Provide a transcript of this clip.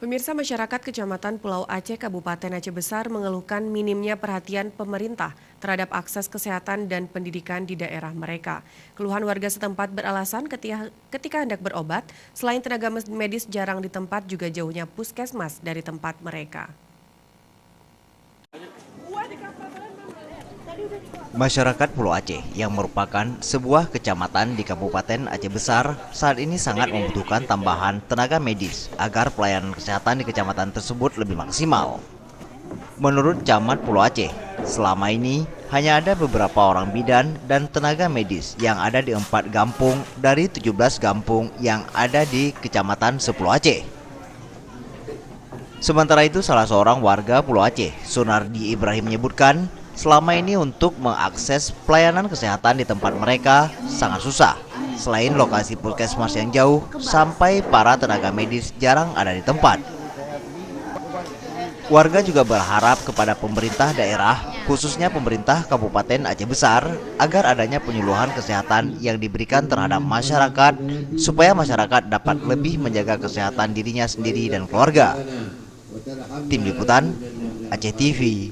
Pemirsa, masyarakat Kecamatan Pulau Aceh, Kabupaten Aceh Besar mengeluhkan minimnya perhatian pemerintah terhadap akses kesehatan dan pendidikan di daerah mereka. Keluhan warga setempat beralasan ketika hendak berobat, selain tenaga medis jarang di tempat, juga jauhnya puskesmas dari tempat mereka. Masyarakat Pulau Aceh yang merupakan sebuah kecamatan di Kabupaten Aceh Besar saat ini sangat membutuhkan tambahan tenaga medis agar pelayanan kesehatan di kecamatan tersebut lebih maksimal. Menurut Camat Pulau Aceh, selama ini hanya ada beberapa orang bidan dan tenaga medis yang ada di 4 kampung dari 17 kampung yang ada di Kecamatan Sepulau Aceh. Sementara itu, salah seorang warga Pulau Aceh, Sunardi Ibrahim, menyebutkan selama ini untuk mengakses pelayanan kesehatan di tempat mereka sangat susah. Selain lokasi puskesmas yang jauh, sampai para tenaga medis jarang ada di tempat. Warga juga berharap kepada pemerintah daerah, khususnya pemerintah Kabupaten Aceh Besar, agar adanya penyuluhan kesehatan yang diberikan terhadap masyarakat, supaya masyarakat dapat lebih menjaga kesehatan dirinya sendiri dan keluarga. Tim Liputan, Aceh TV.